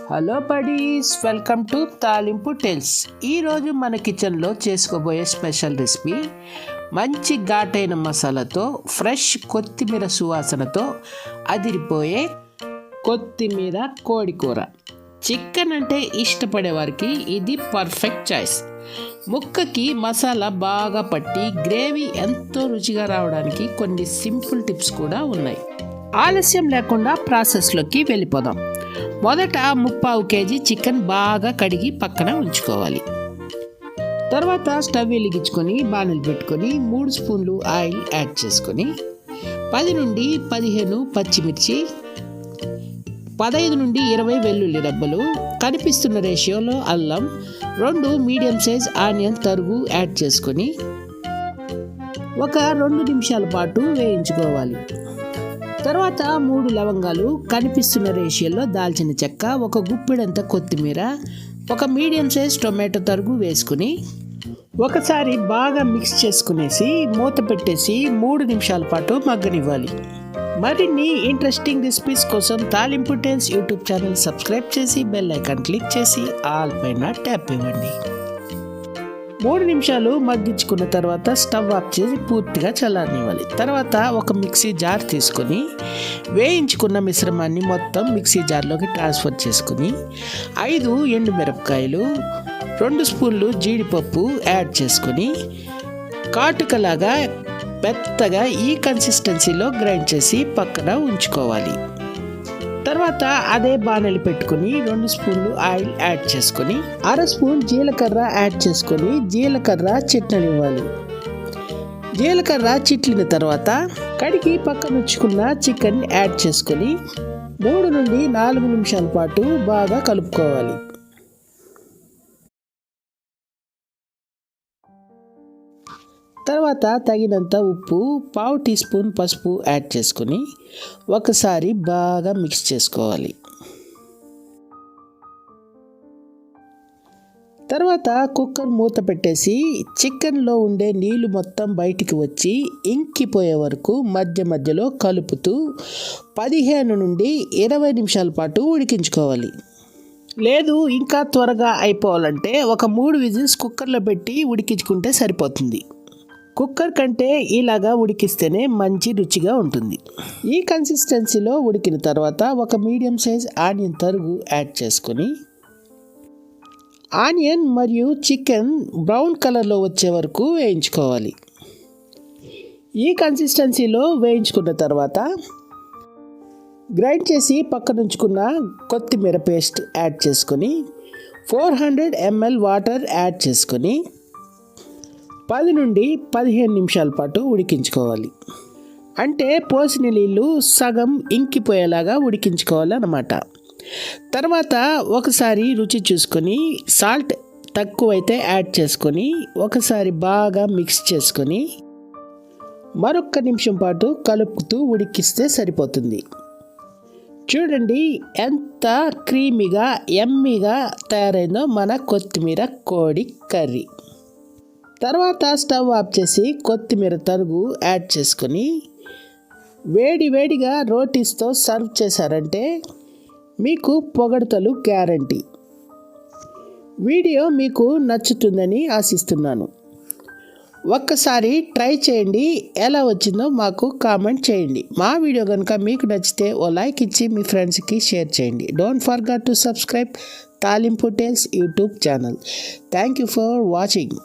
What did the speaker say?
Hello buddies, welcome to తాలింపు tells. ఈరోజు మన కిచెన్లో చేసుకోబోయే స్పెషల్ రెసిపీ మంచి ఘాటైన మసాలాతో ఫ్రెష్ కొత్తిమీర సువాసనతో అదిరిపోయే కొత్తిమీర కోడి కూర. చికెన్ అంటే ఇష్టపడే వారికి ఇది పర్ఫెక్ట్ చాయిస్. ముక్కకి మసాలా బాగా పట్టి గ్రేవీ ఎంతో రుచిగా రావడానికి కొన్ని సింపుల్ టిప్స్ కూడా ఉన్నాయి. ఆలస్యం లేకుండా ప్రాసెస్లోకి వెళ్ళిపోదాం. మొదట 3/4 kg చికెన్ బాగా కడిగి పక్కన ఉంచుకోవాలి. తర్వాత స్టవ్ వెలిగించుకొని బాణలు పెట్టుకొని 3 స్పూన్లు ఆయిల్ యాడ్ చేసుకొని 10 నుండి 15 పచ్చిమిర్చి, 15 నుండి 20 వెల్లుల్లి రెబ్బలు, కనిపిస్తున్న రేషియోలో అల్లం, 2 మీడియం సైజ్ ఆనియన్ తరుగు యాడ్ చేసుకొని ఒక 2 నిమిషాల పాటు వేయించుకోవాలి. తర్వాత 3 లవంగాలు, కనిపిస్తున్న రేషియోలో దాల్చిన చెక్క, ఒక గుప్పెడంత కొత్తిమీర, ఒక మీడియం సైజ్ టొమాటో తరుగు వేసుకుని ఒకసారి బాగా మిక్స్ చేసుకునేసి మూత పెట్టేసి 3 నిమిషాల పాటు మగ్గనివ్వాలి. మరిన్ని ఇంట్రెస్టింగ్ రెసిపీస్ కోసం తాలింపు టెల్స్ యూట్యూబ్ ఛానల్ సబ్స్క్రైబ్ చేసి బెల్ ఐకాన్ క్లిక్ చేసి ఆల్ పైన ట్యాప్ ఇవ్వండి. 3 నిమిషాలు మగ్గించుకున్న తర్వాత స్టవ్ ఆఫ్ చేసి పూర్తిగా చల్లారనివ్వాలి. తర్వాత ఒక మిక్సీ జార్ తీసుకొని వేయించుకున్న మిశ్రమాన్ని మొత్తం మిక్సీ జార్లోకి ట్రాన్స్ఫర్ చేసుకుని 5 ఎండుమిరపకాయలు, 2 స్పూన్లు జీడిపప్పు యాడ్ చేసుకొని కాటుకలాగా మెత్తగా ఈ కన్సిస్టెన్సీలో గ్రైండ్ చేసి పక్కన ఉంచుకోవాలి. తర్వాత అదే బాణలి పెట్టుకుని 2 స్పూన్లు ఆయిల్ యాడ్ చేసుకొని 1/2 స్పూన్ జీలకర్ర యాడ్ చేసుకొని జీలకర్ర చిట్లనివ్వాలి. జీలకర్ర చిట్లిన తర్వాత కడిగి పక్కన ఉంచుకున్న చికెన్ యాడ్ చేసుకొని 3 నుండి 4 నిమిషాల పాటు బాగా కలుపుకోవాలి. తర్వాత తగినంత ఉప్పు, 1/2 టీ స్పూన్ పసుపు యాడ్ చేసుకొని ఒకసారి బాగా మిక్స్ చేసుకోవాలి. తర్వాత కుక్కర్ మూత పెట్టేసి చికెన్లో ఉండే నీళ్లు మొత్తం బయటికి వచ్చి ఇంకిపోయే వరకు మధ్య మధ్యలో కలుపుతూ 15 నుండి 20 నిమిషాల పాటు ఉడికించుకోవాలి. లేదు ఇంకా త్వరగా అయిపోవాలంటే ఒక 3 విజిల్స్ కుక్కర్లో పెట్టి ఉడికించుకుంటే సరిపోతుంది. కుక్కర్ కంటే ఇలాగా ఉడికిస్తేనే మంచి రుచిగా ఉంటుంది. ఈ కన్సిస్టెన్సీలో ఉడికిన తర్వాత ఒక మీడియం సైజ్ ఆనియన్ తరుగు యాడ్ చేసుకొని ఆనియన్ మరియు చికెన్ బ్రౌన్ కలర్లో వచ్చే వరకు వేయించుకోవాలి. ఈ కన్సిస్టెన్సీలో వేయించుకున్న తర్వాత గ్రైండ్ చేసి పక్కన ఉంచుకున్న కొత్తిమీర పేస్ట్ యాడ్ చేసుకొని 400 ml వాటర్ యాడ్ చేసుకొని 10 నుండి 15 నిమిషాల పాటు ఉడికించుకోవాలి. అంటే పోసిన నీళ్ళు సగం ఇంకిపోయేలాగా ఉడికించుకోవాలన్నమాట. తర్వాత ఒకసారి రుచి చూసుకొని సాల్ట్ తక్కువైతే యాడ్ చేసుకొని ఒకసారి బాగా మిక్స్ చేసుకొని మరొక నిమిషం పాటు కలుపుతూ ఉడికిస్తే సరిపోతుంది. చూడండి ఎంత క్రీమీగా యమ్మీగా తయారైందో మన కొత్తిమీర కోడి కర్రీ. తర్వాత స్టవ్ ఆఫ్ చేసి కొత్తిమీర తరుగు యాడ్ చేసుకొని వేడిగా రోటీస్తో సర్వ్ చేశారంటే మీకు పొగడతలు గ్యారంటీ. వీడియో మీకు నచ్చుతుందని ఆశిస్తున్నాను. ఒక్కసారి ట్రై చేయండి, ఎలా వచ్చిందో మాకు కామెంట్ చేయండి. మా వీడియో కనుక మీకు నచ్చితే ఓ లైక్ ఇచ్చి మీ ఫ్రెండ్స్కి షేర్ చేయండి. డోంట్ ఫర్గెట్ టు సబ్స్క్రైబ్ తాలింపు tells YouTube channel. Thank you for watching.